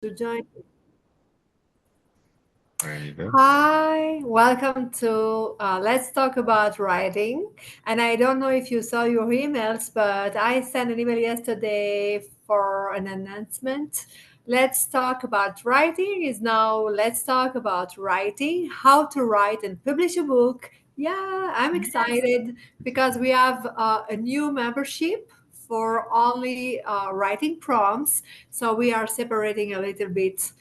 To join. There you go. Hi, welcome to Let's Talk About Writing. And I don't know if you saw your emails, but I sent an email yesterday for an announcement. Let's Talk About Writing is now Let's Talk About Writing, how to write and publish a book. Yeah, I'm excited because we have a new membership for only writing prompts. So we are separating a little bit,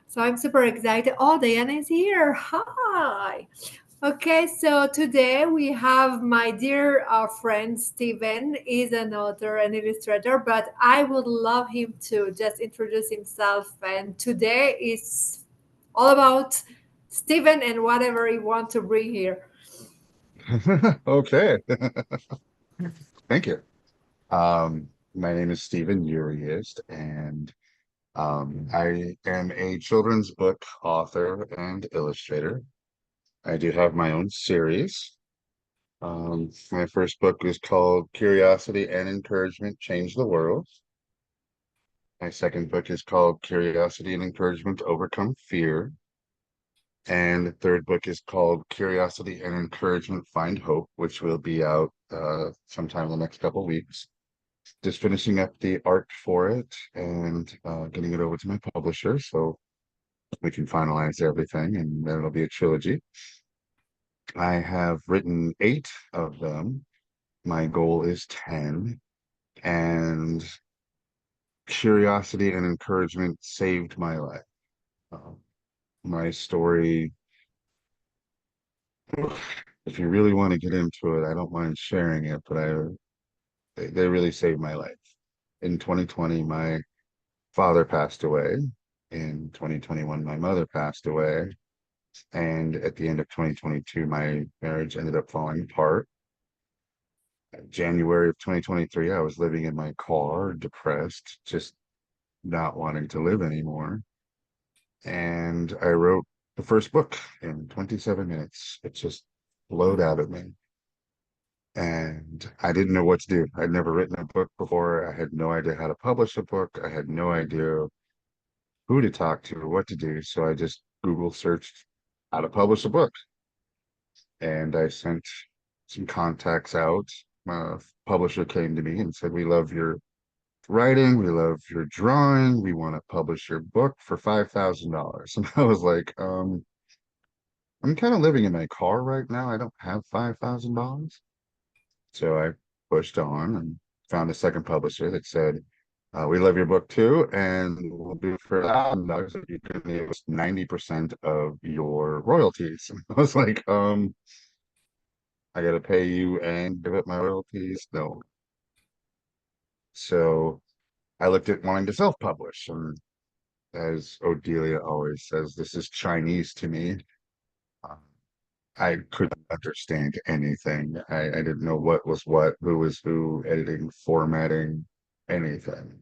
so I'm super excited. Oh, Diana is here. Hi. Okay, so today we have my dear friend Steven. He's an author and illustrator, but I would love him to just introduce himself. And today is all about Steven and whatever he wants to bring here. Okay. Thank you. My name is Stephen Eurioste, and I am a children's book author and illustrator. I do have my own series. My first book is called Curiosity and Encouragement Change the World. My second book is called Curiosity and Encouragement Overcome Fear. And the third book is called Curiosity and Encouragement Find Hope, which will be out sometime in the next couple of weeks. Just finishing up the art for it and getting it over to my publisher so we can finalize everything, and then it'll be a trilogy. I have written eight of them. My goal is 10, and curiosity and encouragement saved my life. Um, my story, if you really want to get into it, I don't mind sharing it, but they really saved my life. In 2020, my father passed away. In 2021, my mother passed away. And at the end of 2022, my marriage ended up falling apart. January of 2023, I was living in my car, depressed, just not wanting to live anymore. And I wrote the first book in 27 minutes. It just flowed out of me. And I didn't know what to do. I'd never written a book before. I had no idea how to publish a book. I had no idea who to talk to or what to do. So I just Google searched how to publish a book. And I sent some contacts out. My publisher came to me and said, "We love your writing. We love your drawing. We want to publish your book for $5,000." And I was like, I'm kind of living in my car right now. I don't have $5,000. So I pushed on and found a second publisher that said, "We love your book too, and we'll do it for $1,000 if you can give us 90% of your royalties." And I was like, I gotta pay you and give up my royalties? No. So I looked at wanting to self-publish, and as Odelia always says, this is Chinese to me. Uh, I couldn't understand anything. I didn't know what was what, who was who, editing, formatting, anything.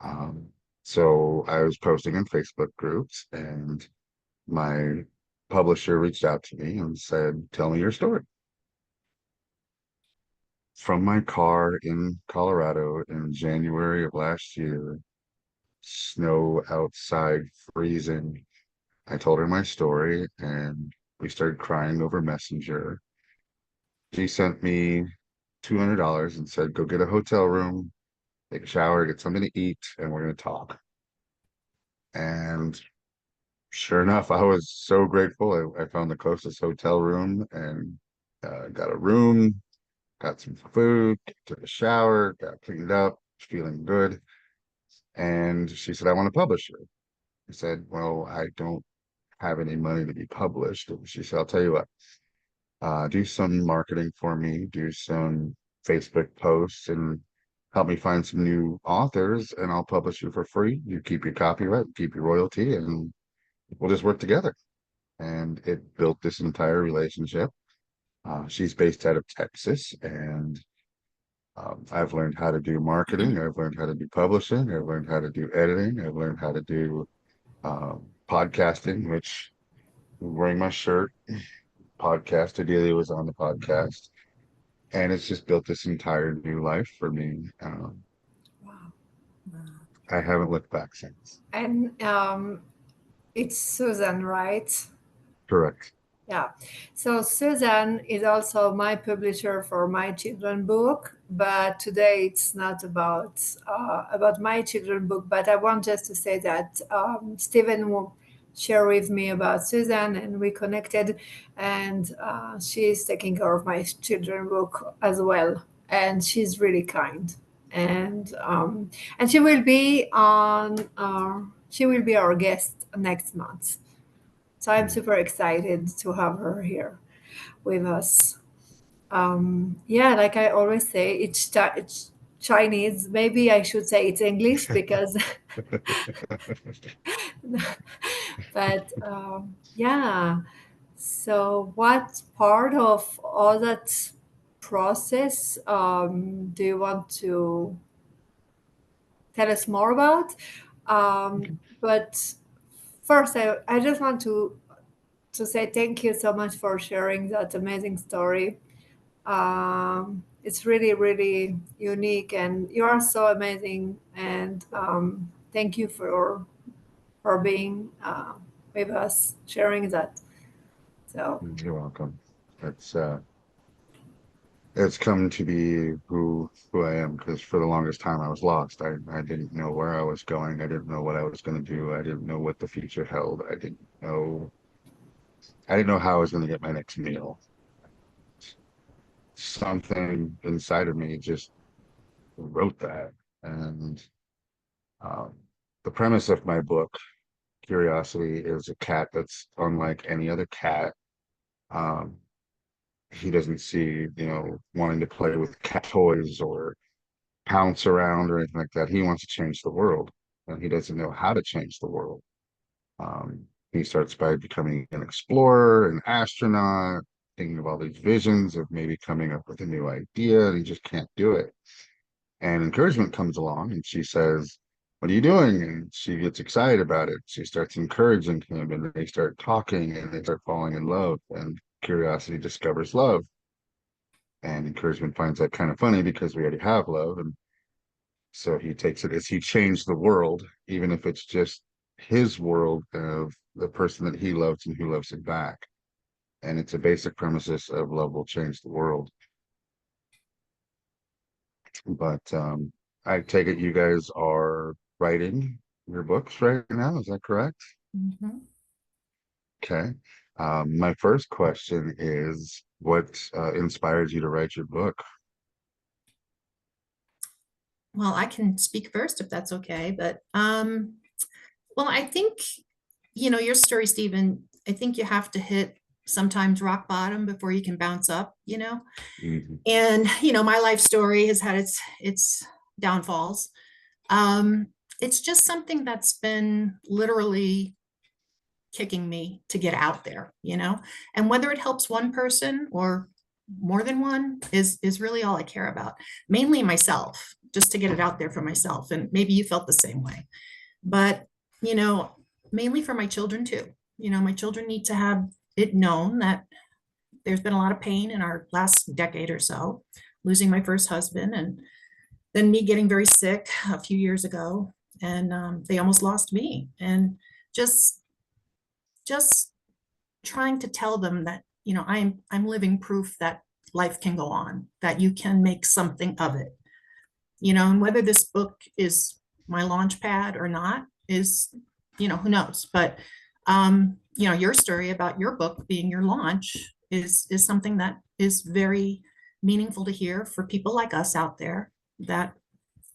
Um, so I was posting in Facebook groups, and my publisher reached out to me and said, "Tell me your story." From my car in Colorado in January of last year, snow outside, freezing. I told her my story, and we started crying over Messenger. She sent me $200 and said, "Go get a hotel room, take a shower, get something to eat, and we're going to talk." And sure enough, I was so grateful. I found the closest hotel room and got a room, got some food, took a shower, got cleaned up, feeling good. And she said, "I want to publish her." I said, "Well, I don't have any money to be published." And she said, "I'll tell you what, do some marketing for me, do some Facebook posts, and help me find some new authors, and I'll publish you for free. You keep your copyright, keep your royalty, and we'll just work together." And it built this entire relationship. She's based out of Texas, and I've learned how to do marketing. I've learned how to do publishing. I've learned how to do editing. I've learned how to do podcasting, which I'm wearing my shirt. Podcast. Adelia was on the podcast, and it's just built this entire new life for me. Wow. I haven't looked back since. And it's Susan, right? Correct. Yeah. So Susan is also my publisher for my children book, but today it's not about my children book. But I want just to say that Stephen will share with me about Susan, and we connected, and she is taking care of my children book as well, and she's really kind, and she will be on. She will be our guest next month. So I'm Mm, super excited to have her here with us. Yeah, like I always say, it's Chinese. Maybe I should say it's English because, but yeah. So, what part of all that process do you want to tell us more about? But first, I just want to say thank you so much for sharing that amazing story. It's really, really unique, and you are so amazing. And thank you for being with us, sharing that. So, You're welcome. It's uh, it's come to be who I am because for the longest time I was lost. I didn't know where I was going. I didn't know what I was going to do. I didn't know what the future held. I didn't know how I was going to get my next meal. Something inside of me just wrote that. And um, the premise of my book, Curiosity, is a cat that's unlike any other cat. Um, he doesn't see, wanting to play with cat toys or pounce around or anything like that. He wants to change the world, and he doesn't know how to change the world. He starts by becoming an explorer, an astronaut, thinking of all these visions of maybe coming up with a new idea, and he just can't do it. And encouragement comes along, and she says, "What are you doing?" And she gets excited about it. She starts encouraging him, and they start talking, and they start falling in love. And curiosity discovers love, and encouragement finds that kind of funny because we already have love, and so he takes it as he changed the world, even if it's just his world of the person that he loves and who loves him back. And it's a basic premises of love will change the world. But I take it you guys are writing your books right now. Is that correct? Mhm. Okay. My first question is what inspired you to write your book? Well, I can speak first if that's okay, but well, I think, your story, Stephen, I think you have to hit sometimes rock bottom before you can bounce up, Mhm. And, my life story has had its downfalls. Um, it's just something that's been literally kicking me to get out there, and whether it helps one person or more than one is really all I care about. Mainly myself, just to get it out there for myself. And maybe you felt the same way. But, you know, mainly for my children too. My children need to have it known that there's been a lot of pain in our last decade or so, losing my first husband and then me getting very sick a few years ago. And they almost lost me. And just just trying to tell them that, I'm living proof that life can go on, that you can make something of it. And whether this book is my launch pad or not is, who knows. But your story about your book being your launch is something that is very meaningful to hear for people like us out there that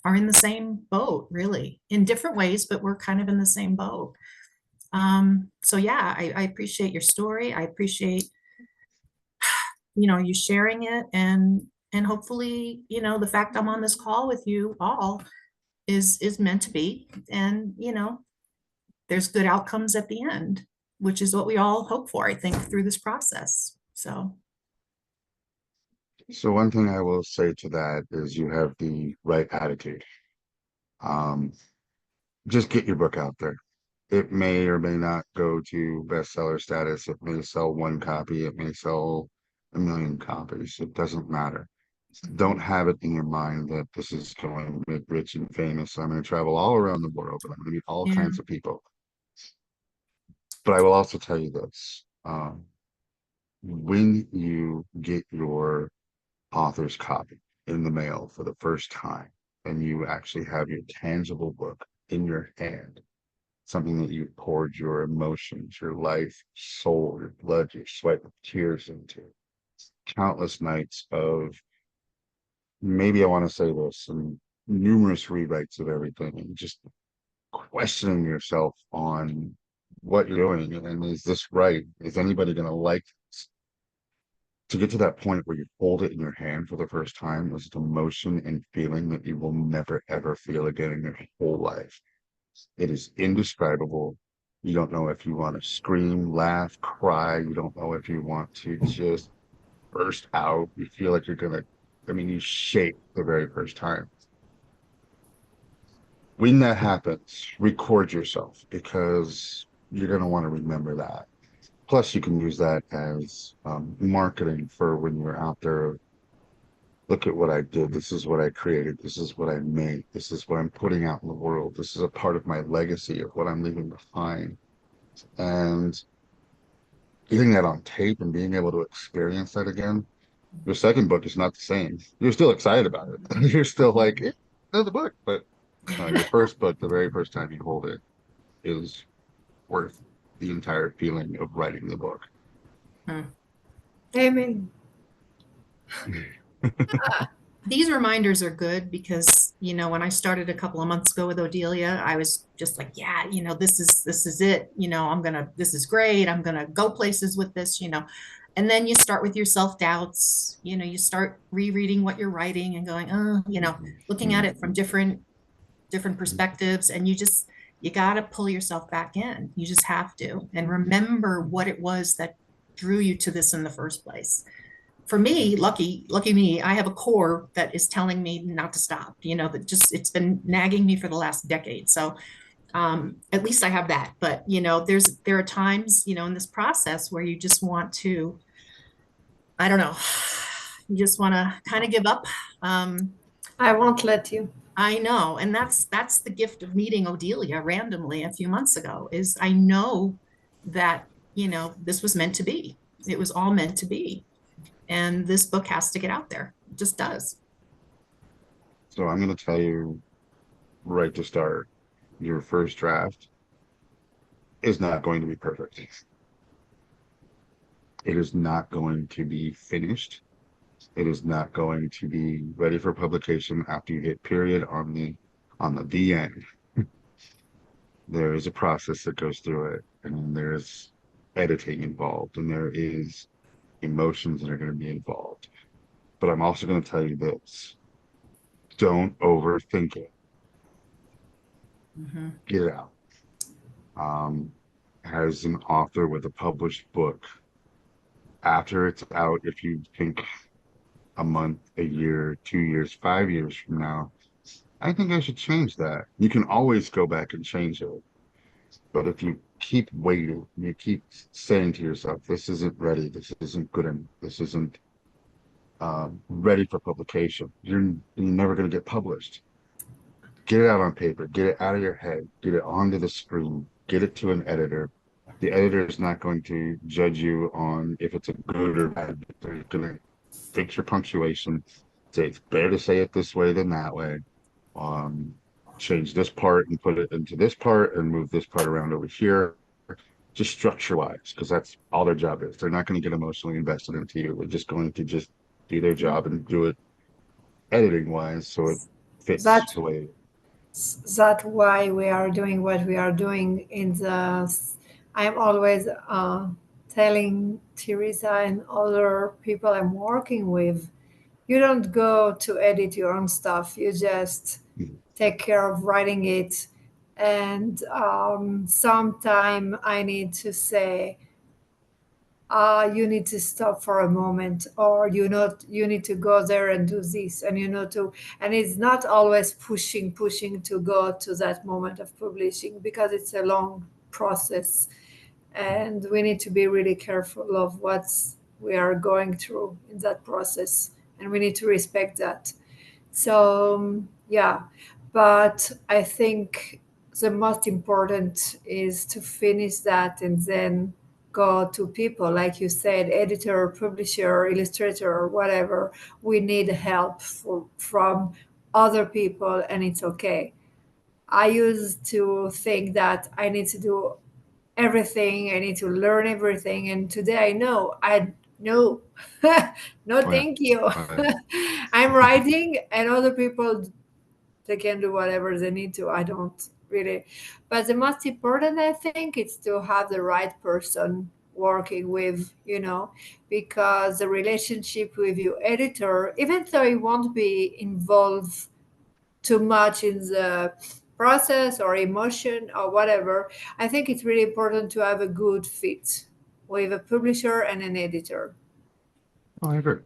are in the same boat, really, in different ways, but we're kind of in the same boat. So yeah, I appreciate your story. I appreciate, you sharing it, and hopefully, the fact I'm on this call with you all is meant to be. And, there's good outcomes at the end, which is what we all hope for, I think, through this process. So So one thing I will say to that is you have the right attitude. Um, just get your book out there. It may or may not go to bestseller status. It may sell one copy. It may sell a million copies. It doesn't matter. Don't have it in your mind that this is going to get rich and famous. I'm going to travel all around the world and I'm going to meet all Yeah. kinds of people. But I will also tell you this. When you get your author's copy in the mail for the first time and you actually have your tangible book in your hand, something that you poured your emotions, your life, soul, your blood, your sweat, your tears into, countless nights of, maybe I want to say this, and numerous rewrites of everything, and just questioning yourself on what you're doing and is this right? Is anybody going to like this? To get to that point where you hold it in your hand for the first time is an emotion and feeling that you will never ever feel again in your whole life. It is indescribable. You don't know if you want to scream, laugh, cry. You don't know if you want to just burst out. You feel like you're gonna, I mean, you shake the very first time. When that happens, record yourself because you're gonna want to remember that. Plus, you can use that as marketing for when you're out there. Look at what I did. This is what I created. This is what I made. This is what I'm putting out in the world. This is a part of my legacy of what I'm leaving behind. And getting that on tape and being able to experience that again. Your second book is not the same. You're still excited about it. You're still like, eh, another book. But your first book, the very first time you hold it, is worth the entire feeling of writing the book. Hmm. Amen. These reminders are good because, when I started a couple of months ago with Odelia, I was just like, yeah, this is it. This is great. I'm gonna go places with this. And then you start with your self-doubts, you start rereading what you're writing and going, oh, looking at it from different perspectives, and you got to pull yourself back in. You just have to, and remember what it was that drew you to this in the first place. For me, lucky me, I have a core that is telling me not to stop, that just, it's been nagging me for the last decade. So at least I have that. But there are times, in this process where you just want to, I don't know, you just want to kind of give up. um, I won't let you. I know, and that's the gift of meeting Odelia randomly a few months ago, is I know that, this was meant to be. It was all meant to be. And this book has to get out there. It just does. So I'm going to tell you right to start, your first draft is not going to be perfect. It is not going to be finished. It is not going to be ready for publication after you hit period on the end. There is a process that goes through it, and there's editing involved, and there is emotions that are going to be involved. But I'm also going to tell you this: don't overthink it. Mm-hmm. Get it out. As an author with a published book, after it's out, if you think a month, a year, 2 years, 5 years from now, I think I should change that. You can always go back and change it. But if you keep waiting, you keep saying to yourself, this isn't ready, this isn't good enough, this isn't ready for publication, you're never going to get published. Get it out on paper, get it out of your head, get it onto the screen, get it to an editor. The editor is not going to judge you on if it's a good or bad. They're going to fix your punctuation, say it's better to say it this way than that way. Um, Change this part and put it into this part and move this part around over here. Just structure wise, because that's all their job is. They're not going to get emotionally invested into you. They're just going to just do their job and do it editing wise so it fits That the way. that's why we are doing what we are doing in the. I'm always telling Teresa and other people I'm working with, you don't go to edit your own stuff. You just take care of writing it. And sometime I need to say, you need to stop for a moment, or you need to go there and do this, and and it's not always pushing to go to that moment of publishing, because it's a long process, and we need to be really careful of what we are going through in that process. and we need to respect that. So yeah, but I think the most important is to finish that and then go to people, like you said, editor, publisher, illustrator, or whatever. We need help from other people, and it's okay. I used to think that I need to do everything, I need to learn everything, and today I know I no, no, Oh, yeah. thank you. Oh, yeah. I'm writing, and other people, they can do whatever they need to. I don't really. But the most important, I think, is to have the right person working with, because the relationship with your editor, even though it won't be involved too much in the process or emotion or whatever, I think it's really important to have a good fit with a publisher and an editor. Oh, I agree.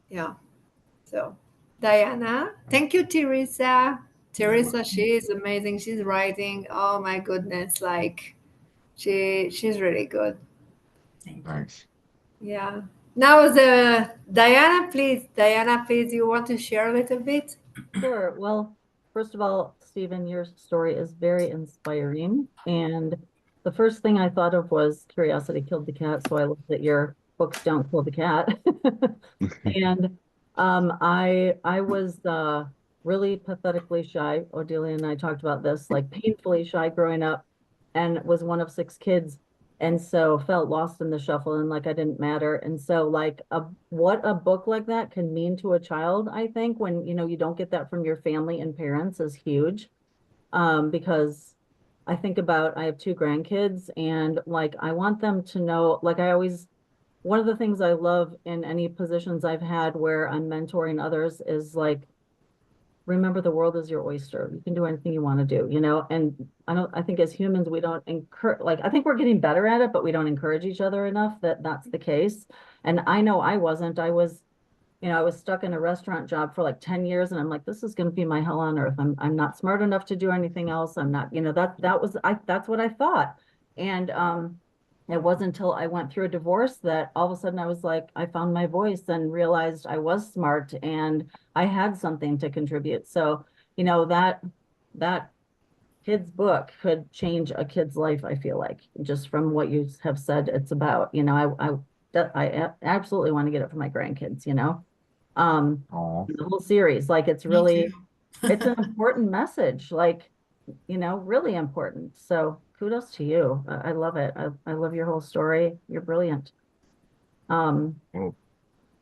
Yeah. So, Diana, thank you, Teresa. You're Teresa, welcome. she is amazing. She's writing. Oh my goodness, like she's really good. Thank you. Thanks. Yeah. Now the Diana, please, you want to share a little bit? Sure. Well, first of all, Stephen, your story is very inspiring. And the first thing I thought of was curiosity killed the cat. So I love that your books don't kill the cat. And I was really pathetically shy. Odelia and I talked about this, like painfully shy growing up, and was one of 6 kids. And so felt lost in the shuffle and like I didn't matter. And so like what a book like that can mean to a child, I think, when you don't get that from your family and parents is huge. Because I think about I have 2 grandkids and like I want them to know, like I always one of the things I love in any positions I've had where I'm mentoring others is like, remember the world is your oyster. You can do anything you want to do, and I think as humans, we don't encourage, like, I think we're getting better at it, but we don't encourage each other enough that that's the case. And I know I wasn't, I was stuck in a restaurant job for like 10 years and I'm like, this is going to be my hell on earth. I'm not smart enough to do anything else. I'm not, that's what I thought. And, it wasn't until I went through a divorce that all of a sudden I was like, I found my voice and realized I was smart and I had something to contribute. So, that kid's book could change a kid's life, I feel like, just from what you have said it's about. I absolutely want to get it for my grandkids. Oh, The whole series, like it's Me really, too. it's an important message, like, really important. So kudos to you. I love it. I love your whole story. You're brilliant. Um, well,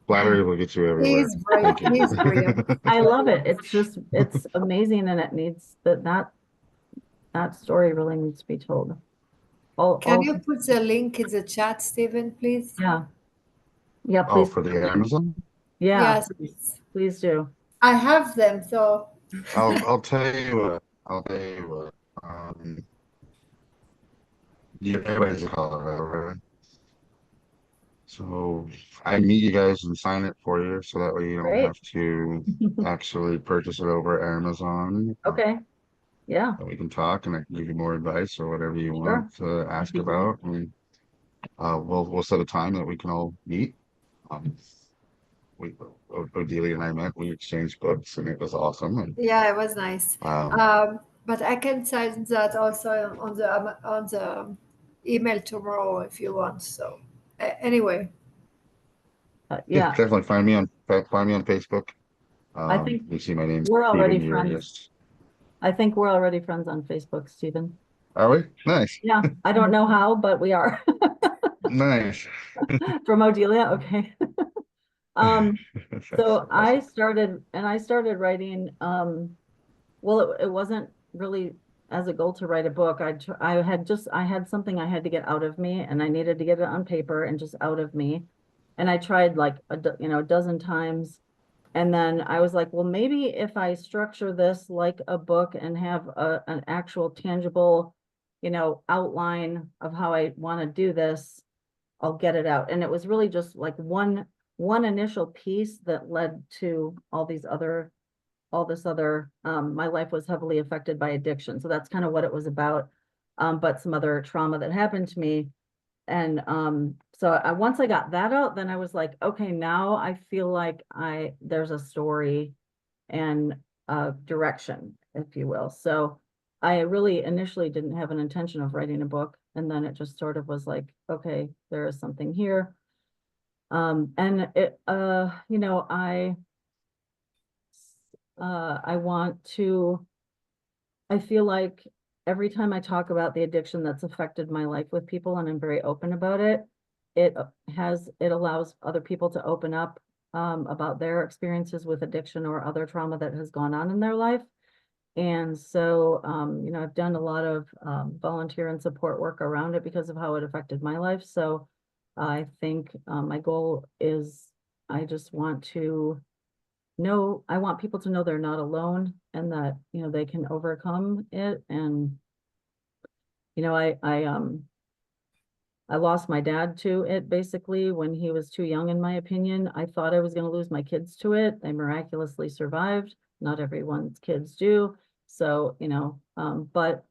flattery will get you everywhere. He's brilliant. Thank you. He's brilliant. I love it. It's amazing and it needs that story really needs to be told. Can All, you put the link in the chat, Stephen, please? yeah. Yeah, Oh, please. for the Amazon? Yeah, Yes, please do. I have them. So I'll tell you what. I'll tell you what. Everybody's in Colorado, right? So I meet you guys and sign it for you, so that way you don't Great. have to actually purchase it over Amazon. Okay. Yeah, And we can talk, and I can give you more advice or whatever you sure. want to That'd ask be great. about. And we'll set a time that we can all meet. Um, we Odelia and I met. We exchanged books, and it was awesome. And yeah, it was nice. um, But I can send that also on the email tomorrow if you want. So anyway, yeah, Yeah, definitely find me on Facebook. I think You see my name, we're Stephen already friends. Eurioste. I think we're already friends on Facebook, Stephen. Are we? Nice, Yeah, I don't know how, but we are. nice. From Odelia, okay. Um, That's so awesome. I started writing, well, it wasn't really as a goal to write a book. I had something I had to get out of me and I needed to get it on paper and just out of me. And I tried like a dozen times. And then I was like, well, maybe if I structure this like a book and have an actual tangible, outline of how I want to do this, I'll get it out. And it was really just like one initial piece that led to all this other, my life was heavily affected by addiction. So that's kind of what it was about. But some other trauma that happened to me. And so So once I got that out, then I was like, okay, now I feel like there's a story and a direction, if you will. So I really initially didn't have an intention of writing a book, and then it just sort of was like, okay, there is something here. And it, you know, I want to, I feel like every time I talk about the addiction that's affected my life with people, and I'm very open about it, it allows other people to open up about their experiences with addiction or other trauma that has gone on in their life. And so, you know, I've done a lot of volunteer and support work around it because of how it affected my life. So I think my goal is I just want to know, I want people to know they're not alone and that, you know, they can overcome it. And, you know, I lost my dad to it basically when he was too young, in my opinion. I thought I was going to lose my kids to it. They miraculously survived. Not everyone's kids do. So, you know, but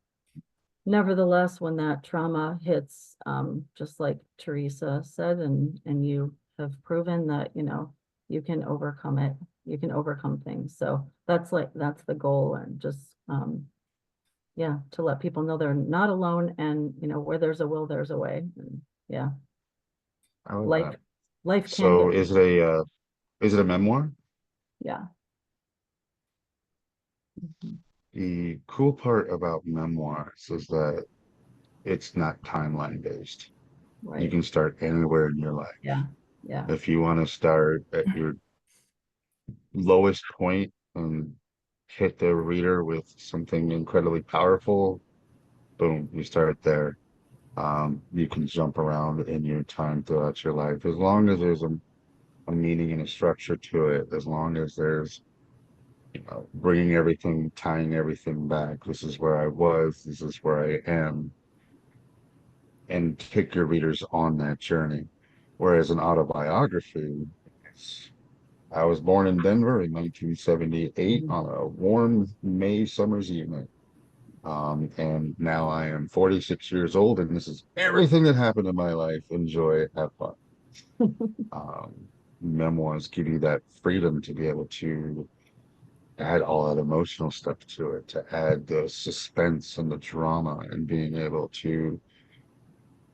nevertheless, when that trauma hits, just like Teresa said, and you have proven that, you know, you can overcome it. You can overcome things. So that's the goal, and just, yeah, to let people know they're not alone, and, you know, where there's a will, there's a way. And yeah, I love life, that. life can So get, is it a memoir? yeah. Mhm. The cool part about memoirs is that it's not timeline based. You Right. can start anywhere in your life. Yeah. Yeah. If you want to start at your lowest point and hit the reader with something incredibly powerful, boom, you start there. You can jump around in your time throughout your life as long as there's a meaning and a structure to it, as long as there's bringing everything, tying everything back. This is where I was, this is where I am, and take your readers on that journey. Whereas an autobiography, it's, I was born in Denver in 1978 Mhm. on a warm May summer's evening. And now I am 46 years old, and this is everything that happened in my life. Enjoy, have fun. Um, Memoirs give you that freedom to be able to add all that emotional stuff to it, to add the suspense and the drama, and being able to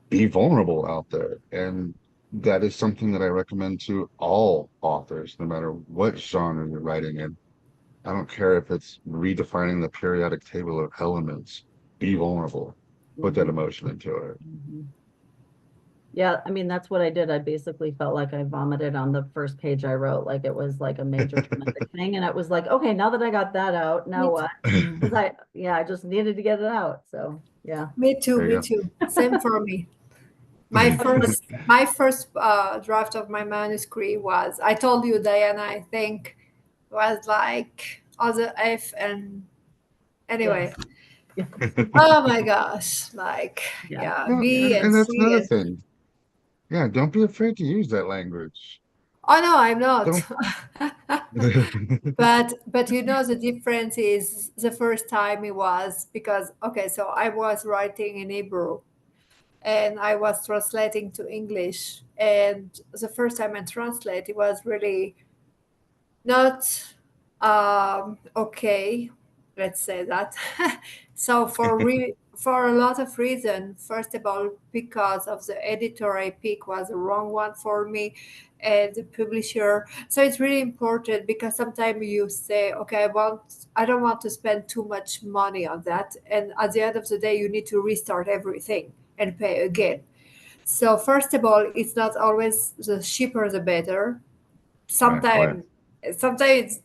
be vulnerable out there. And that is something that I recommend to all authors, no matter what genre you're writing in. I don't care if it's redefining the periodic table of elements. Be vulnerable. Put that Mhm. emotion into it. Mhm. Yeah, I mean, that's what I did. I basically felt like I vomited on the first page I wrote, like it was like a major traumatic thing. And it was like, okay, now that I got that out, now Me what? Because I just needed to get it out. So yeah. Me too, There me you too. Same for me. My go. first draft of my manuscript was, I told you, Diana, I think was like other F and anyway. Yes. Yeah. Oh my gosh, like Yeah. yeah, No, B and and that's C another and thing. Yeah, don't be afraid to use that language. oh no, I'm not. Don't. But you know the difference is the first time it was because okay, so I was writing in Hebrew and I was translating to English. And the first time I translate, it was really not okay. Let's say that. So for a lot of reasons, first of all, because of the editor I picked was the wrong one for me, and the publisher. So it's really important because sometimes you say, okay, I don't want to spend too much money on that, and at the end of the day, you need to restart everything and pay again. So first of all, it's not always the cheaper the better. Right, right. Sometimes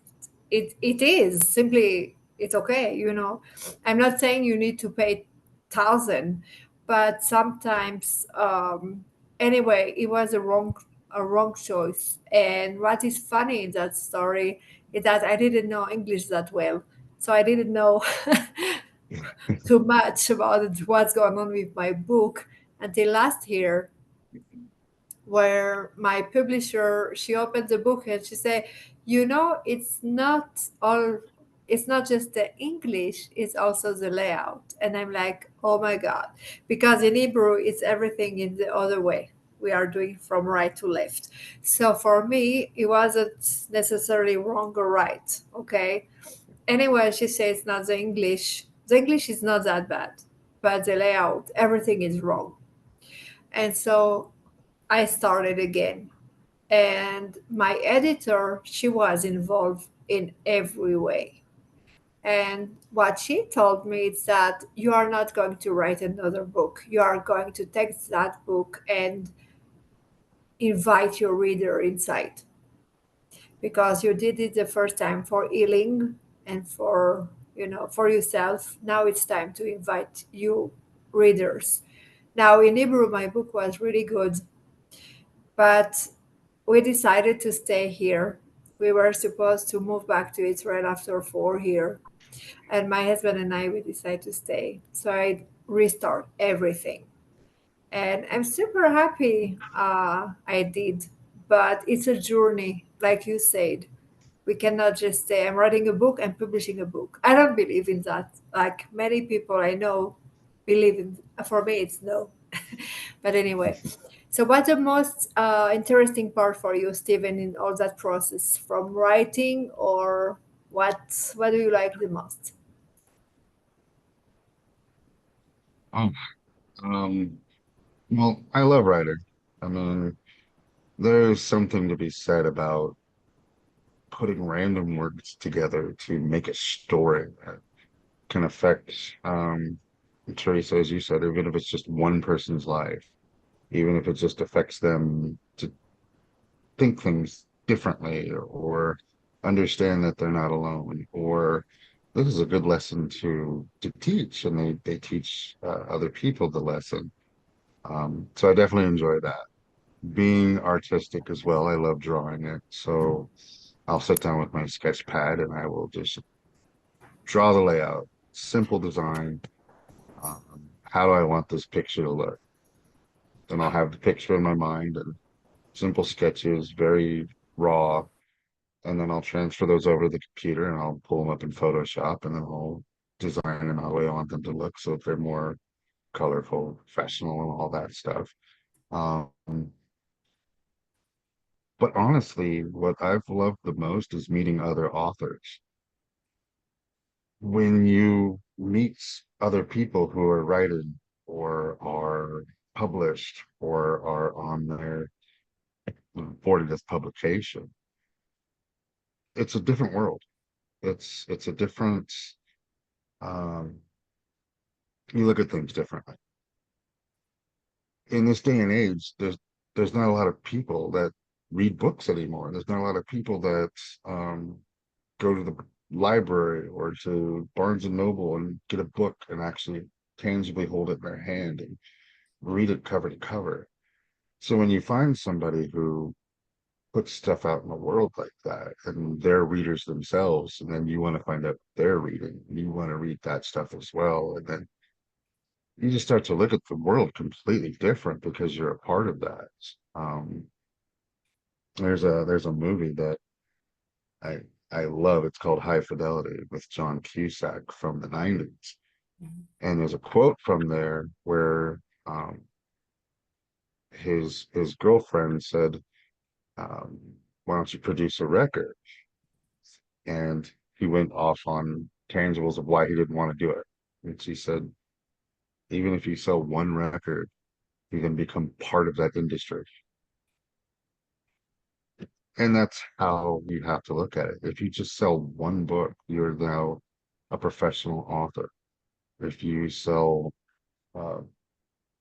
it is simply it's okay, you know. I'm not saying you need to pay thousand, but sometimes anyway, it was a wrong choice. And what is funny in that story is that I didn't know English that well, so I didn't know too much about what's going on with my book until last year, where my publisher, she opened the book and she said, you know, it's not just the English, it's also the layout. And I'm like, oh my god, because in Hebrew it's everything in the other way, we are doing from right to left. So for me, it wasn't necessarily wrong or right. Okay. Anyway, she says not the English. The English is not that bad, but the layout, everything is wrong. And so I started again. And my editor, she was involved in every way. And what she told me is that you are not going to write another book. You are going to take that book and invite your reader inside because you did it the first time for healing and for, for yourself. Now it's time to invite you readers. Now in Hebrew, my book was really good, but we decided to stay here. We were supposed to move back to Israel after 4 years, and my husband and I, we decided to stay. So I restart everything, and I'm super happy I did. But it's a journey, like you said. We cannot just say I'm writing a book and publishing a book. I don't believe in that. Like many people I know believe in. For me, it's no. But anyway, so what's the most interesting part for you, Stephen, in all that process, from writing, or what do you like the most? Oh, um, well, I love writing. I mean, there's something to be said about putting random words together to make a story that can affect, Teresa, as you said, even if it's just one person's life, even if it just affects them to think things differently or understand that they're not alone, or this is a good lesson to teach, and they teach other people the lesson. So I definitely enjoy that. Being artistic as well, I love drawing it. So I'll sit down with my sketch pad and I will just draw the layout, simple design. How do I want this picture to look? Then I'll have the picture in my mind and simple sketches, very raw, and then I'll transfer those over to the computer and I'll pull them up in Photoshop and then I'll design them how I want them to look so that they're more colorful, professional, and all that stuff. Um, but honestly, what I've loved the most is meeting other authors. When you meet other people who are writing or are published or are on their 40th publication, it's a different world. It's a different um, you look at things differently. In this day and age, there's not a lot of people that read books anymore. There's not a lot of people that um, go to the library or to Barnes and Noble and get a book and actually tangibly hold it in their hand and read it cover to cover. So when you find somebody who puts stuff out in the world like that and they're readers themselves, and then you want to find out what they're reading, you want to read that stuff as well, and then you just start to look at the world completely different because you're a part of that. Um, there's a movie that I I love. It's called High Fidelity with John Cusack from the 90s. Mhm. And there's a quote from there where his girlfriend said, um, "Why don't you produce a record?" And he went off on tangibles of why he didn't want to do it. And she said, "Even if you sell one record, you can become part of that industry." And that's how you have to look at it. If you just sell one book, you're now a professional author. If you sell, uh,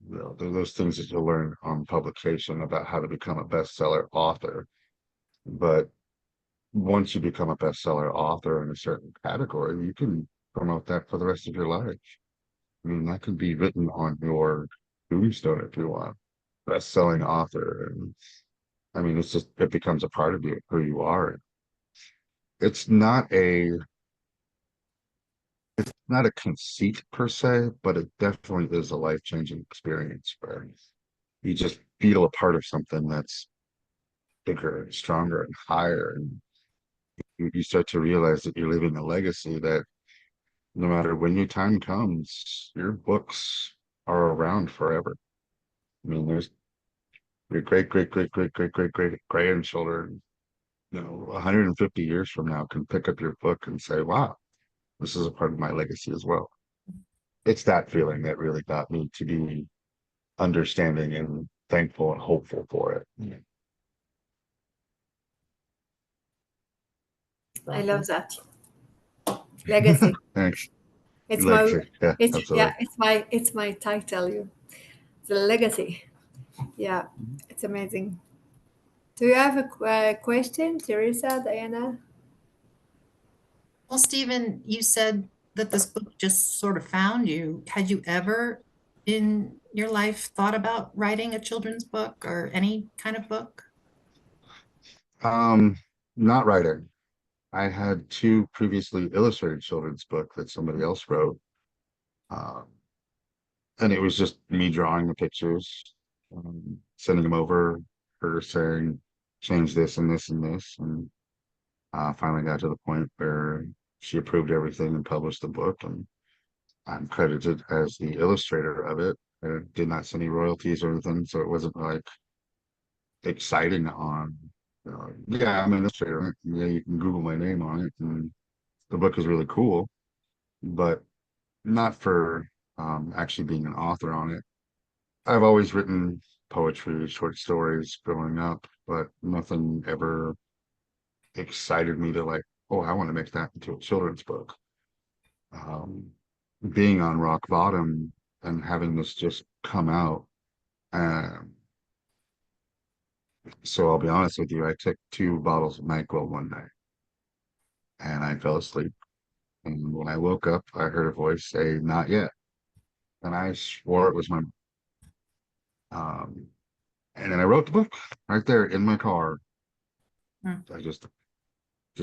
those things that you learn on publication about how to become a bestseller author. But once you become a bestseller author in a certain category, you can promote that for the rest of your life. I mean, that could be written on your tombstone if you want. Best-selling author, and I mean, it becomes a part of you, who you are. It's not a conceit per se, but it definitely is a life-changing experience where you just feel a part of something that's bigger and stronger and higher. And you start to realize that you're leaving a legacy that no matter when your time comes, your books are around forever. I mean, your great grandchildren, 150 years from now can pick up your book and say, wow, this is a part of my legacy as well. It's that feeling that really got me to be understanding and thankful and hopeful for it. Yeah. I love that. Legacy. Thanks. It's my Legacy. Yeah, absolutely. it's my title. The legacy. Yeah, it's amazing. Do you have a question, Teresa, Diana? Well, Stephen, you said that this book just sort of found you. Had you ever in your life thought about writing a children's book or any kind of book? Um, Not writing. I had two previously illustrated children's book that somebody else wrote. Um, and it was just me drawing the pictures, sending them over, her saying, change this and this and this. And finally got to the point where she approved everything and published the book. And I'm credited as the illustrator of it. I did not send any royalties or anything. So it wasn't like exciting on, yeah, I'm an illustrator. Yeah, you can Google my name on it. And the book is really cool, but not for actually being an author on it. I've always written poetry, short stories growing up, but nothing ever excited me to like, oh, I want to make that into a children's book. Um, Being on rock bottom and having this just come out. Um, so I'll be honest with you, I took 2 bottles of NyQuil one night and I fell asleep. And when I woke up, I heard a voice say, not yet. And I swore it was my, um, and then I wrote the book right there in my car. Hmm. I just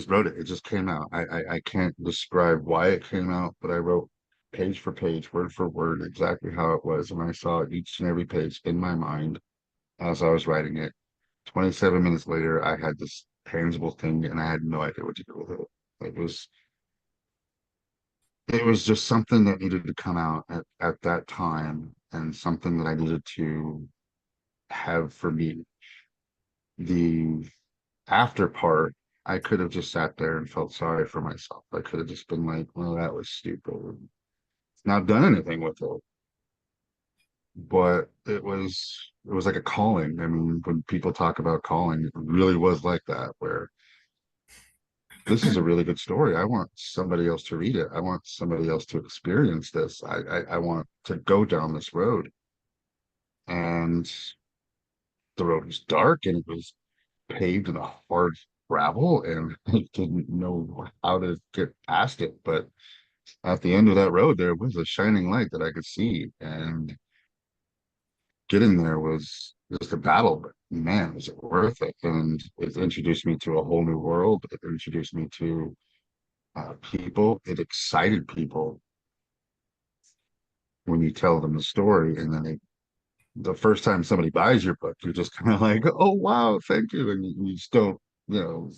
wrote it. It just came out. I can't describe why it came out, but I wrote page for page, word for word, exactly how it was. And I saw each and every page in my mind as I was writing it. 27 minutes later, I had this tangible thing and I had no idea what to do with it. It was just something that needed to come out at that time and something that I needed to have for me. The after part, I could have just sat there and felt sorry for myself. I could have just been like, well, that was stupid. And not done anything with it. But it was like a calling. I mean, when people talk about calling, it really was like that, where this is a really good story. I want somebody else to read it. I want somebody else to experience this. I want to go down this road. And the road was dark and it was paved in a hard gravel and I didn't know how to get past it. But at the end of that road, there was a shining light that I could see. And getting there was just a battle, but man, was it worth it? And it introduced me to a whole new world. It introduced me to people. It excited people when you tell them the story. And then the first time somebody buys your book, you're just kind of like, oh, wow, thank you. And you just don't, you know,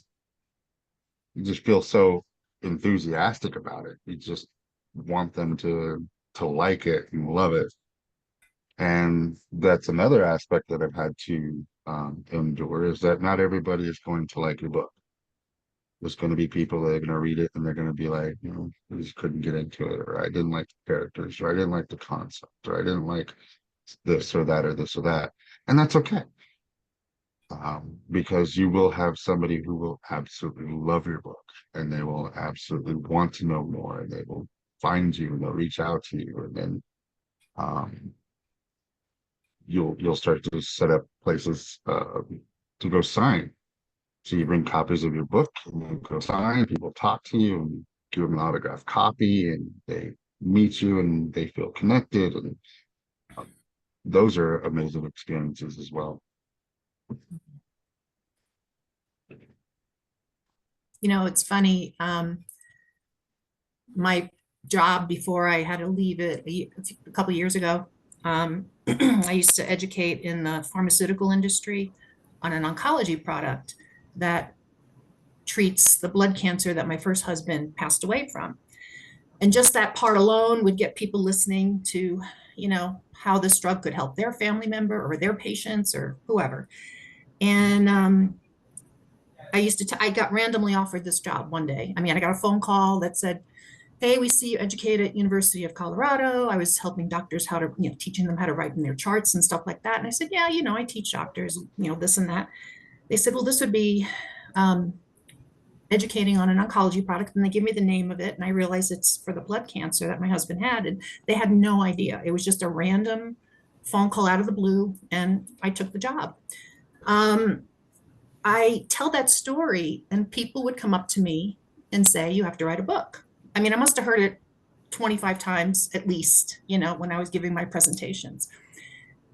you just feel so enthusiastic about it. You just want them to like it and love it. And that's another aspect that I've had to endure is that not everybody is going to like your book. There's going to be people that are going to read it and they're going to be like, I just couldn't get into it, or I didn't like the characters, or I didn't like the concept, or I didn't like this or that or this or that. And that's okay. Because you will have somebody who will absolutely love your book and they will absolutely want to know more and they will find you and they'll reach out to you and then um, you'll start to set up places to go sign. So you bring copies of your book and you go sign, people talk to you and give them an autographed copy and they meet you and they feel connected and those are amazing experiences as well. It's funny. My job before I had to leave it a couple of years ago, I used to educate in the pharmaceutical industry on an oncology product that treats the blood cancer that my first husband passed away from. And just that part alone would get people listening to how this drug could help their family member or their patients or whoever. And I got randomly offered this job one day. I mean, I got a phone call that said, hey, we see you educate at University of Colorado. I was helping doctors how to, teaching them how to write in their charts and stuff like that. And I said, yeah, I teach doctors, this and that. They said, well, this would be educating on an oncology product. And they give me the name of it. And I realized it's for the blood cancer that my husband had. And they had no idea. It was just a random phone call out of the blue. And I took the job. I tell that story and people would come up to me and say, you have to write a book. I mean, I must have heard it 25 times at least, when I was giving my presentations.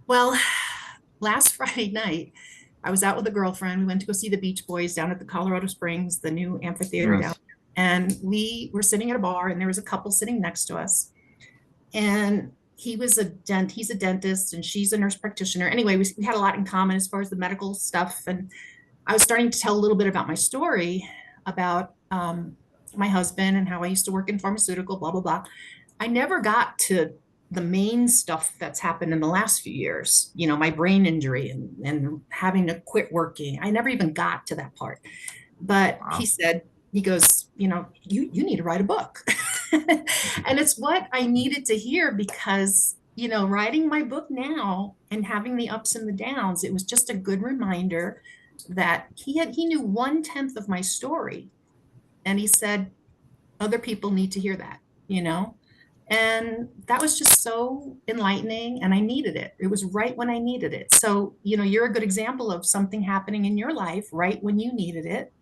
Well, last Friday night, I was out with a girlfriend. We went to go see the Beach Boys down at the Colorado Springs, the new amphitheater down there. And we were sitting at a bar and there was a couple sitting next to us. And he's a dentist and she's a nurse practitioner. Anyway, we had a lot in common as far as the medical stuff. And I was starting to tell a little bit about my story about my husband and how I used to work in pharmaceutical, blah, blah, blah. I never got to the main stuff that's happened in the last few years, my brain injury and having to quit working. I never even got to that part. But wow. He goes, you need to write a book. And it's what I needed to hear because, writing my book now and having the ups and the downs, it was just a good reminder that he knew 1/10 of my story. And he said, other people need to hear that, and that was just so enlightening and I needed it. It was right when I needed it. So, you're a good example of something happening in your life right when you needed it.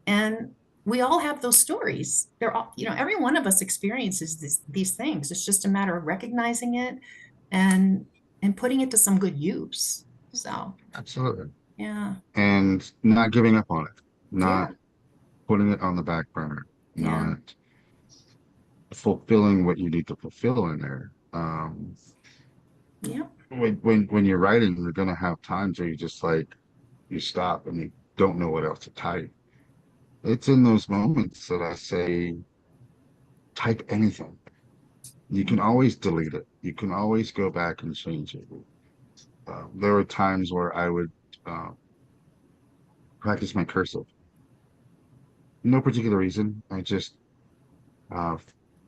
And we all have those stories. They're all, every one of us experiences these things. It's just a matter of recognizing it and putting it to some good use. So absolutely. Yeah. And not giving up on it, not putting it on the back burner, not fulfilling what you need to fulfill in there. When you're writing, you're gonna have times where you just you stop and you don't know what else to type. It's in those moments that I say, type anything. You can always delete it. You can always go back and change it. There were times where I would practice my cursive. No particular reason. I just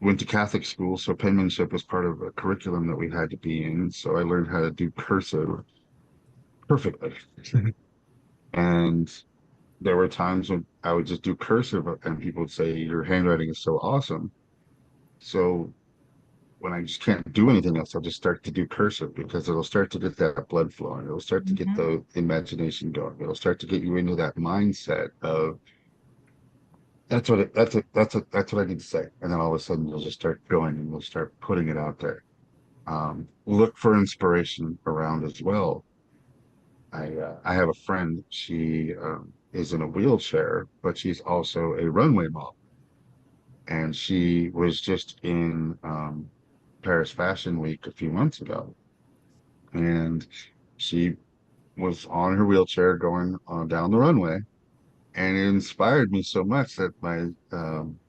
went to Catholic school, so penmanship was part of a curriculum that we had to be in. So I learned how to do cursive perfectly. And there were times when I would just do cursive and people would say, your handwriting is so awesome. So when I just can't do anything else, I'll just start to do cursive because it'll start to get that blood flowing. It'll start to get the imagination going. It'll start to get you into that mindset of that's what I need to say. And then all of a sudden you'll just start going and you'll start putting it out there. Look for inspiration around as well. I have a friend, she is in a wheelchair, but she's also a runway model. And she was just in Paris Fashion Week a few months ago. And she was on her wheelchair going down the runway. And it inspired me so much that my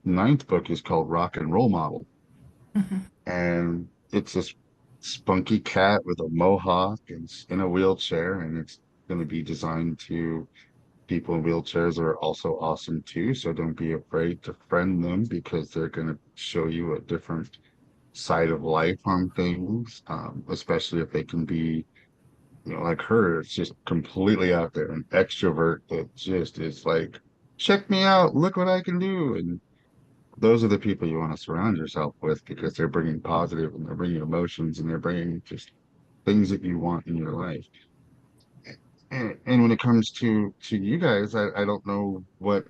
9th book is called Rock and Roll Model. And it's this spunky cat with a mohawk and in a wheelchair, and it's going to be designed to people in wheelchairs that are also awesome too. So don't be afraid to friend them because they're going to show you a different side of life on things, especially if they can be, like her, it's just completely out there, an extrovert that just is like, check me out, look what I can do. And those are the people you want to surround yourself with because they're bringing positive and they're bringing emotions and they're bringing just things that you want in your life. And when it comes to you guys, I don't know what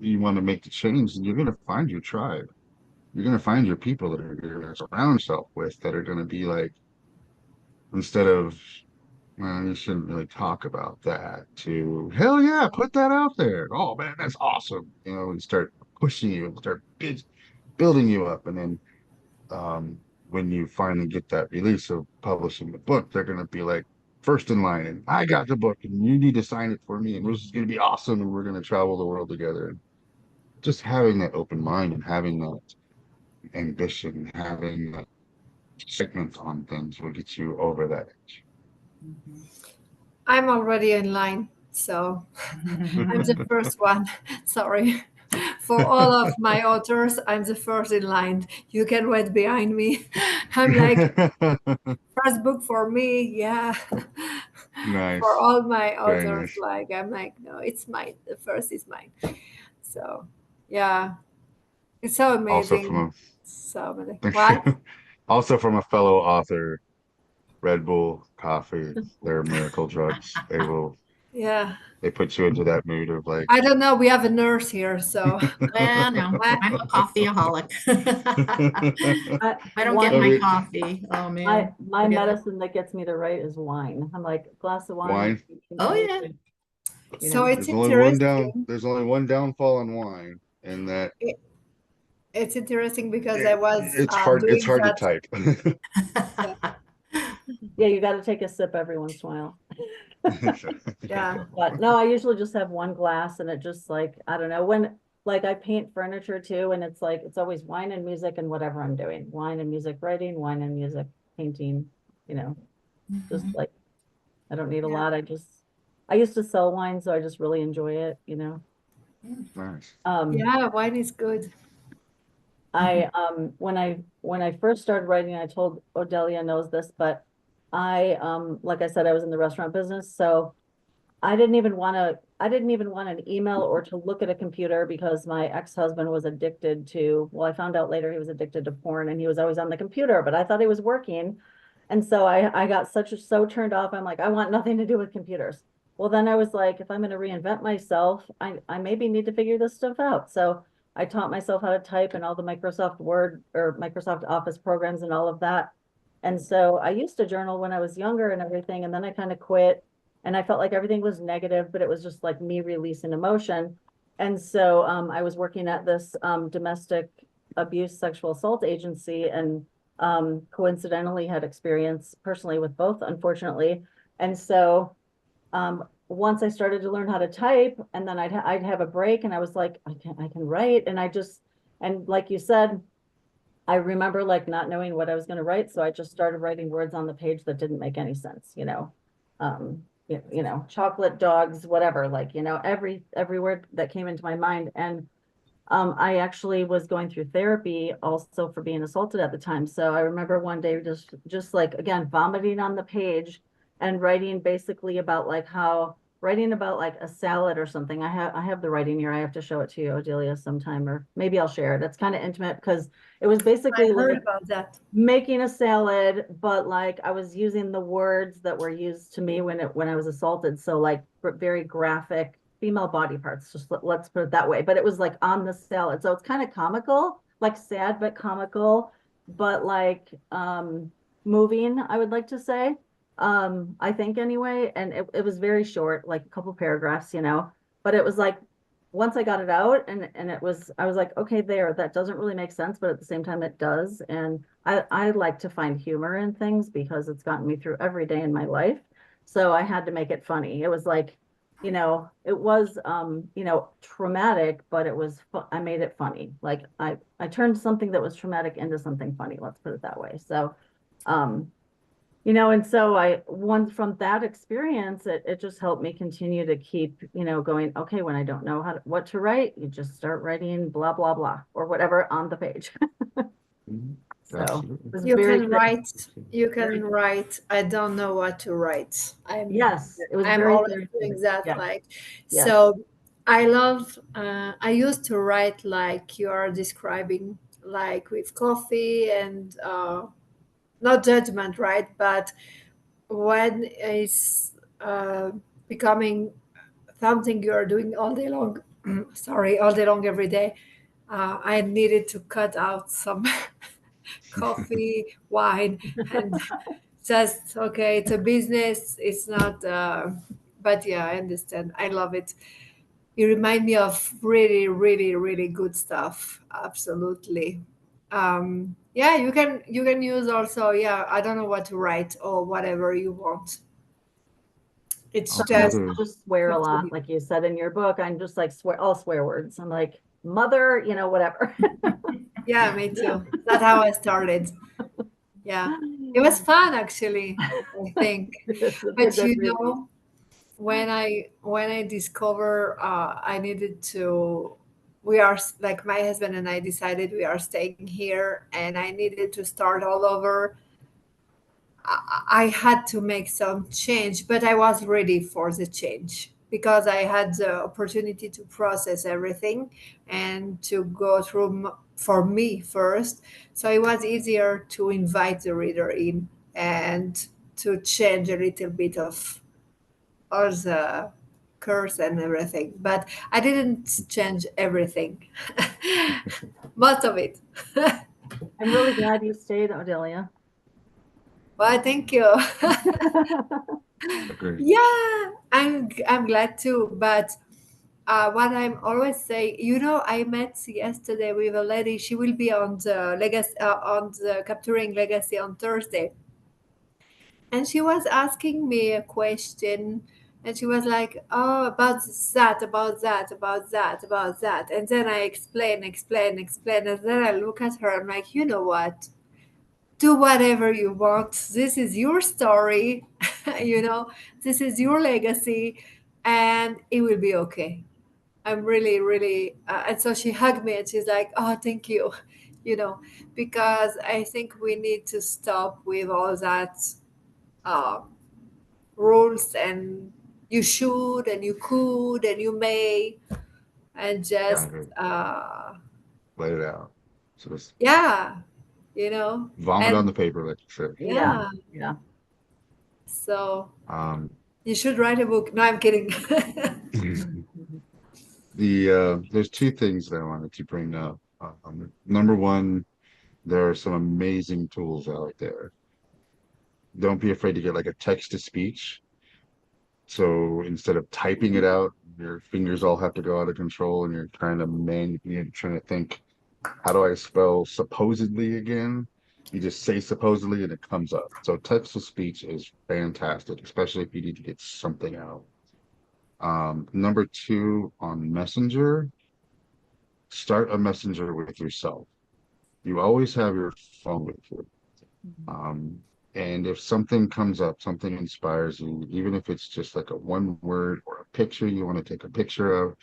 you want to make the change, and you're going to find your tribe. You're going to find your people that are going to surround yourself with that are going to be like, instead of, well, you shouldn't really talk about that, to hell yeah, put that out there. Oh man, that's awesome. And start pushing you and start building you up. And then when you finally get that release of publishing the book, they're going to be like first in line, and I got the book and you need to sign it for me. And this is going to be awesome. And we're going to travel the world together. And just having that open mind and having that ambition, having that Segment on things will get you over that edge. I'm already in line, so I'm the first one. Sorry. For all of my authors, I'm the first in line. You can wait behind me. I'm like, first book for me, yeah. For Nice. all my Very authors, nice. like, I'm like, no, it's mine. The first is mine. So, yeah, it's so Also from amazing. a So amazing. What? also from a fellow author, Red Bull, coffee, they're miracle drugs. Yeah. They put you into that mood of like I don't know. We have a nurse here, so. Well, no, I'm a coffeeaholic. I, I don't get wine, my Okay, coffee. Oh my man, my forget it. medicine that gets me to write is wine. I'm like, a glass of wine, wine. Oh yeah. you So know. it's interesting. There's only one downfall on wine, and that It- It's interesting because I was it's doing hard to that. type. Yeah. Yeah, you got to take a sip every once in a while. Yeah. But no, I usually just have one glass and it just like, I don't know, when like I paint furniture too, and it's like it's always wine and music and whatever I'm doing. Wine and music writing, wine and music painting, you know, just like I don't need a Yeah. lot. I used to sell wine, so I just really enjoy it, you know. Nice. Yeah, wine is good. I when I first started writing, I told Odelia knows this, but I like I said, I was in the restaurant business, so I didn't even want an email or to look at a computer because my ex-husband was addicted to, well, I found out later he was addicted to porn and he was always on the computer, but I thought he was working. And so I got so turned off. I'm like, I want nothing to do with computers. Well, then I was like, if I'm going to reinvent myself, I maybe need to figure this stuff out. So I taught myself how to type and all the Microsoft Word or Microsoft Office programs and all of that. And so I used to journal when I was younger and everything, and then I kind of quit and I felt like everything was negative, but it was just like me releasing emotion. And so I was working at this domestic abuse sexual assault agency and coincidentally had experience personally with both, unfortunately. And so once I started to learn how to type, and then I'd have a break, and I was like, I can write, and I just and like you said, I remember like not knowing what I was going to write, so I just started writing words on the page that didn't make any sense, you know. You know, chocolate dogs, whatever, like, you know, every word that came into my mind. And I actually was going through therapy also for being assaulted at the time. So I remember one day just like again vomiting on the page and writing basically about like how writing about like a salad or something. I have the writing here. I have to show it to you, Odelia, sometime, or maybe I'll share it. It's kind of intimate because it was I basically heard like about that. making a salad, but like I was using the words that were used to me when I was assaulted. So like very graphic female body parts, just let's put it that way. But it was like on the salad. So it's kind of comical, like sad but comical, but like moving, I would like to say. I think anyway. And it was very short, like a couple paragraphs, you know. But it was like once I got it out and it was I was like, okay, there, that doesn't really make sense, but at the same time it does. And I like to find humor in things because it's gotten me through every day in my life. So I had to make it funny. It was like, you know, it was you know, traumatic, but it was I made it funny. Like I turned something that was traumatic into something funny, let's put it that way. So um you know, and so I one from that experience, it just helped me continue to keep, you know, going, okay, when I don't know what to write, you just start writing blah, blah, blah, or whatever on the page. Mhm. So it Absolutely. was You very can good. write. You can Very, write. I don't know what to write. yes, it was I'm very always doing therapeutic. that. Yeah, Like, yes. so I love. I used to write like you are describing, like with coffee and not judgment, right? But when it's becoming something you are doing all day long, sorry, all day long every day, I needed to cut out some coffee, wine, and just okay, it's a business. It's not, but yeah, I understand. I love it. You remind me of really, really, really good stuff. Absolutely. Yeah, you can use also. Yeah, I don't know what to write or whatever you want. It's Also, Sometimes just the I just swear a up to lot, you. like you said in your book. I'm just like swear all swear words. I'm like mother, you know, whatever. Yeah, me too. That's how I started. Yeah. It was fun actually, I think. It's a But good you relief. know, when I discover I needed to we are like my husband and I decided we are staying here and I needed to start all over. I had to make some change, but I was ready for the change because I had the opportunity to process everything and to go through for me first. So it was easier to invite the reader in and to change a little bit of all the curse and everything. But I didn't change everything, most of it. I'm really glad you stayed, Odelia. Well, thank you. Agreed. Yeah, I'm glad too. But what I'm always saying, I met yesterday with a lady. She will be on the legacy on the capturing legacy on Thursday, and she was asking me a question, and she was like, "Oh, about that, about that, about that, about that," and then I explain, and then I look at her. I'm like, you know what? Do whatever you want. This is your story, you know, this is your legacy, and it will be okay. I'm really, really, and so she hugged me and she's like, oh, thank you, you know, because I think we need to stop with all that uh, rules and you should and you could and you may and Yeah, I just, agree. uh, Let it out. So just yeah, vomit on and the paper, like you Yeah, yeah, yeah. so said. you should write a book. No, I'm kidding. There's two things that I wanted to bring up. Number one, there are some amazing tools out there. Don't be afraid to get like a text to speech. So instead of typing it out, your fingers all have to go out of control and you're trying to think, how do I spell supposedly again? You just say supposedly and it comes up. So text to speech is fantastic, especially if you need to get something out. Number two, on Messenger, start a messenger with yourself. You always have your phone with you. Um, and if something comes up, something inspires you, even if it's just like a one word or a picture you want to take a picture of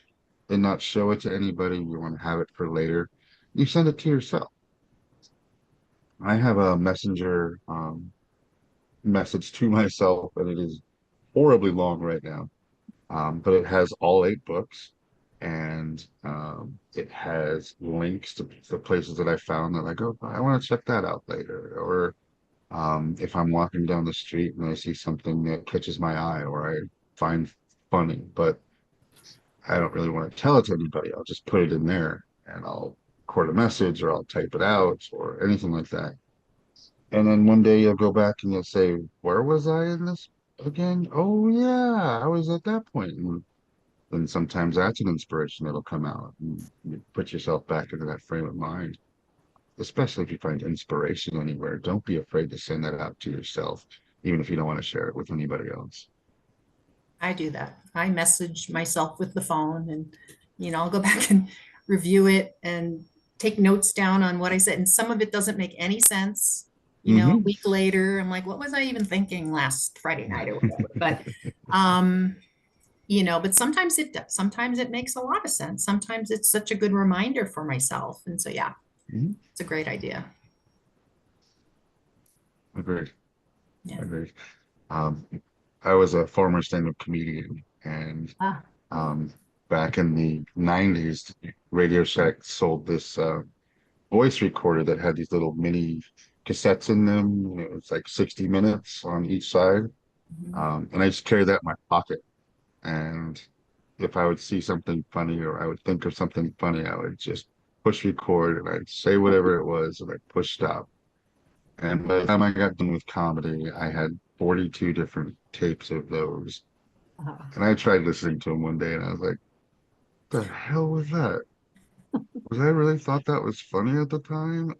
and not show it to anybody, you want to have it for later, you send it to yourself. I have a messenger message to myself, and it is horribly long right now. But it has all 8 books, and it has links to the places that I found that I go, I want to check that out later. Or if I'm walking down the street and I see something that catches my eye or I find funny, but I don't really want to tell it to anybody, I'll just put it in there and I'll record a message or I'll type it out or anything like that. And then one day you'll go back and you'll say, where was I in this again? Oh yeah, I was at that point. And then sometimes that's an inspiration that'll come out and you put yourself back into that frame of mind. Especially if you find inspiration anywhere, don't be afraid to send that out to yourself, even if you don't want to share it with anybody else. I do that. I message myself with the phone and, I'll go back and review it and take notes down on what I said. And some of it doesn't make any sense. A Hmm. week later, I'm like, what was I even thinking last Friday night or whatever? Um, but sometimes it makes a lot of sense. Sometimes it's such a good reminder for myself. And so, yeah, Hmm. it's a great idea. Agreed. Yeah. Agreed. Um, I was a former stand-up comedian, and Ah, um, back in the 90s, Radio Shack sold this voice recorder that had these little mini cassettes in them. It was like 60 minutes on each side. Mhm. And I just carried that in my pocket. And if I would see something funny or I would think of something funny, I would just push record and I'd say whatever it was and I'd push stop. And by the time I got done with comedy, I had 42 different tapes of those. ah. And I tried listening to them one day and I was like, the hell was that? Was I really thought that was funny at the time?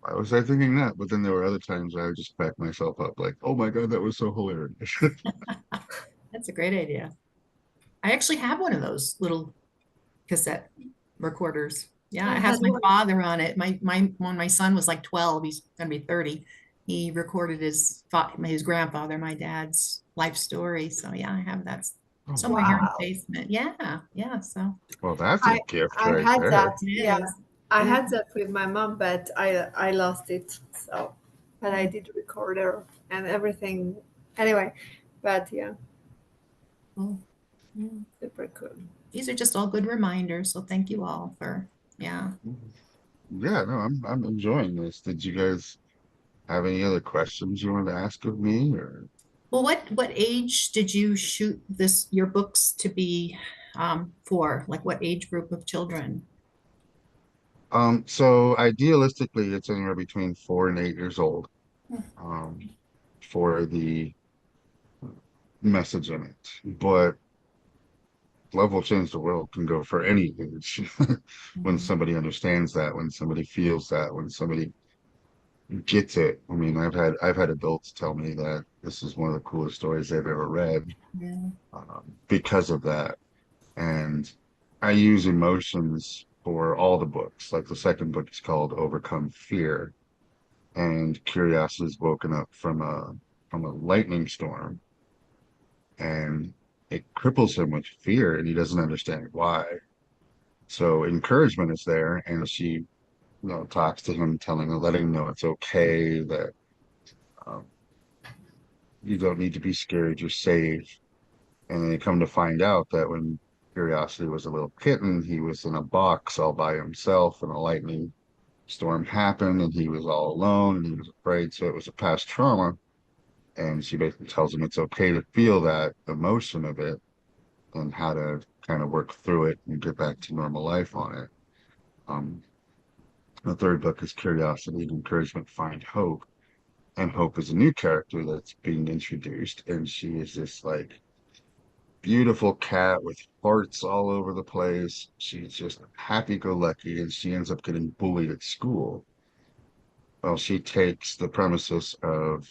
Why was I thinking that? But then there were other times I would just back myself up like, oh my God, that was so hilarious. That's a great idea. I actually have one of those little cassette recorders. Yeah, I it has had my one. father on it. My when my son was like 12, he's gonna be 30. he recorded his grandfather, my dad's life story. So yeah, I have that Oh, somewhere here in Wow. the basement. Yeah. So well, that's a I gift I right had that. there. it Yeah, is. I Yeah. had that with my mom, but I lost it. So, but I did record her and everything. Anyway, but yeah, Well, yeah. super cool. These are just all good reminders. So thank you all for, yeah. Yeah, no, I'm enjoying this. Did you guys have any other questions you wanted to ask of me, or? Well, what age did you shoot your books to be for? Like what age group of children? So idealistically, it's anywhere between 4 and 8 years old, um, for the message in it. But Love Will Change the World can go for any age. When Mhm. somebody understands that, when somebody feels that, when somebody gets it. I mean, I've had adults tell me that this is one of the coolest stories they've ever read, Yeah. because of that. And I use emotions for all the books. Like the second book is called Overcome Fear, and Curiosity is woken up from a lightning storm, and it cripples him with fear, and he doesn't understand why. So encouragement is there, and she, talks to him, letting him know it's okay, that um, you don't need to be scared, you're safe. And they come to find out that when Curiosity was a little kitten, he was in a box all by himself, and a lightning storm happened, and he was all alone, and he was afraid. So it was a past trauma. And she basically tells him it's okay to feel that emotion of it, and how to kind of work through it and get back to normal life on it. Um, the third book is Curiosity and Encouragement Find Hope. And Hope is a new character that's being introduced. And she is this like beautiful cat with hearts all over the place. She's just happy go lucky, and she ends up getting bullied at school. Well, she takes the premises of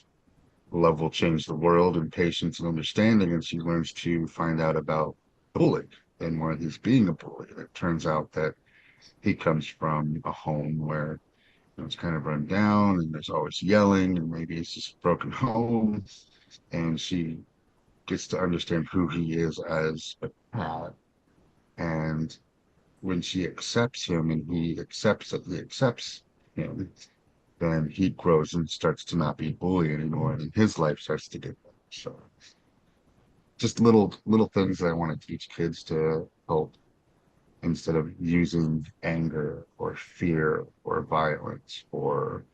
love will change the world and patience and understanding, and she learns to find out about the bully and why he's being a bully. And it turns out that he comes from a home where, it's kind of run down, and there's always yelling, and maybe it's just a broken home. And she gets to understand who he is as a cat. And when she accepts him, and he accepts him, then he grows and starts to not be bullied anymore, and his life starts to get better. So just little things that I want to teach kids to help, instead of using anger or fear or violence or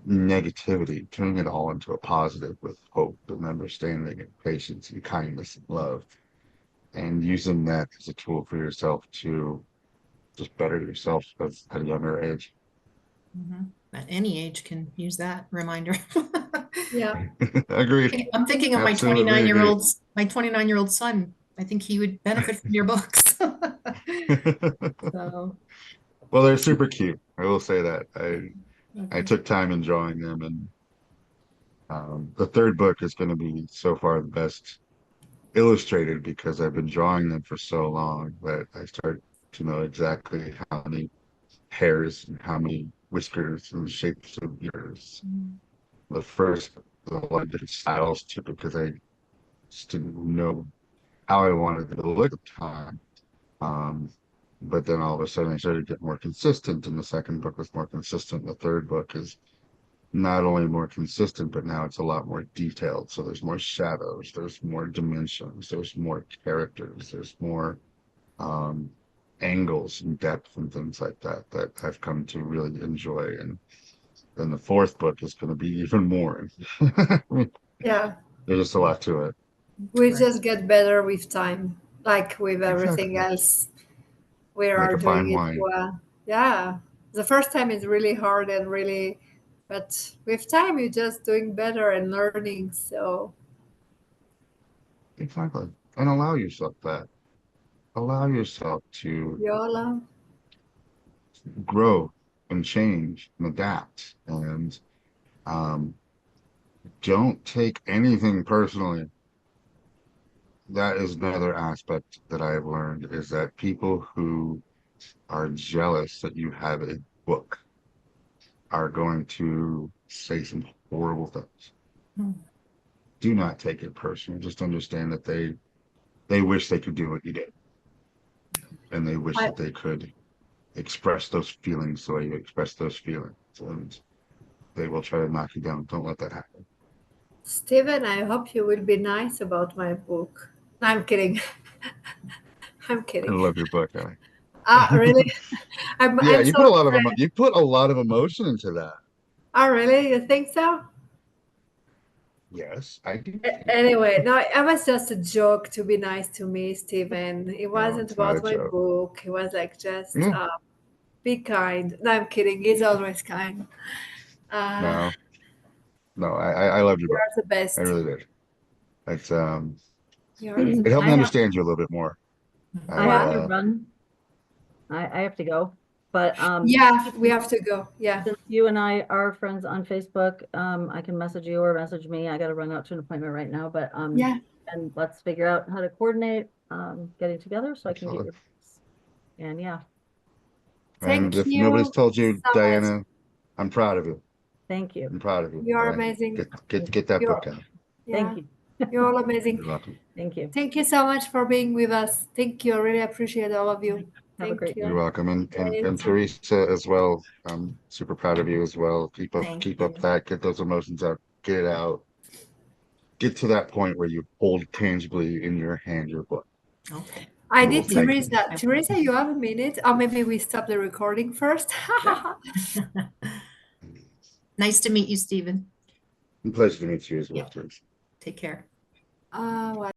negativity, turning it all into a positive with hope and understanding and patience and kindness and love, and using that as a tool for yourself to just better yourself at a younger age. Mhm. At any age can use that reminder. Yeah, Agreed. I'm thinking of Absolutely agree. my 29-year-old son. I think he would benefit from your books. So, Well, they're super cute. I will say that. I okay. took time in drawing them, and the third book is going to be so far the best illustrated, because I've been drawing them for so long that I start to know exactly how many hairs and how many whiskers and shapes of ears. Mm. The first, a lot of different styles too, because I just didn't know how I wanted it to look at the time. Um, but then all of a sudden I started to get more consistent, and the second book was more consistent. The third book is not only more consistent, but now it's a lot more detailed. So there's more shadows, there's more dimensions, there's more characters, there's more um, angles and depth and things like that that I've come to really enjoy. And then the fourth book is going to be even more. yeah. There's just a lot to it. We Right. just get better with time, like with everything Exactly. else. We Like are a doing fine it wine. well. Yeah. The first time is really hard and really, but with time, you're just doing better and learning. So, Exactly. And allow yourself that. Allow yourself to YOLO. grow and change and adapt. And um, don't take anything personally. That is another aspect that I've learned, is that people who are jealous that you have a book are going to say some horrible things. Hmm. Do not take it personal. Just understand that they wish they could do what you did, and they wish I, that they could express those feelings the way you express those feelings, and they will try to knock you down. Don't let that happen. Stephen, I hope you will be nice about my book. No, I'm kidding. I'm I kidding. love your book, Ellie. Really? Yeah, I'm you so put a lot of afraid. you put a lot of emotion into that. Really? You think so? Yes, I do. Anyway, no, it was just a joke to be nice to me, Stephen. It No, wasn't it's not a about my joke. book. It was like just Yeah, be kind. No, I'm kidding. He's always kind. Uh, no, no. I loved your you book. are the I best. really did. It's You are the it helped I me have understand you a little bit more. I I what? have to run. I have to go. But Yeah, we have to go. Yeah. since you and I are friends on Facebook, I can message you or message me. I got to run out to an appointment right now, but Yeah. and let's figure out how to coordinate getting together so I can get absolutely. your books. And yeah, And Thank if nobody's you told you, so much. Diana, I'm proud of you. thank you. I'm proud of you. You're All right, amazing. get that You're book out. yeah. Thank you. You're all amazing. You're welcome. Thank you. Thank you so much for being with us. Thank you. I really appreciate all of you. Have a Thank great You're you. day. welcome. And Great. Teresa as well. I'm super proud of you as well. Thank Keep you. up that. Get those emotions out. Get it out. Get to that point where you hold tangibly in your hand your book. Okay. I You will did, thank me. Teresa. Teresa, you have a minute? Or maybe we stop the recording first. Nice to meet you, Stephen. Pleasure to meet you as well, Yeah. Teresa. Take care. What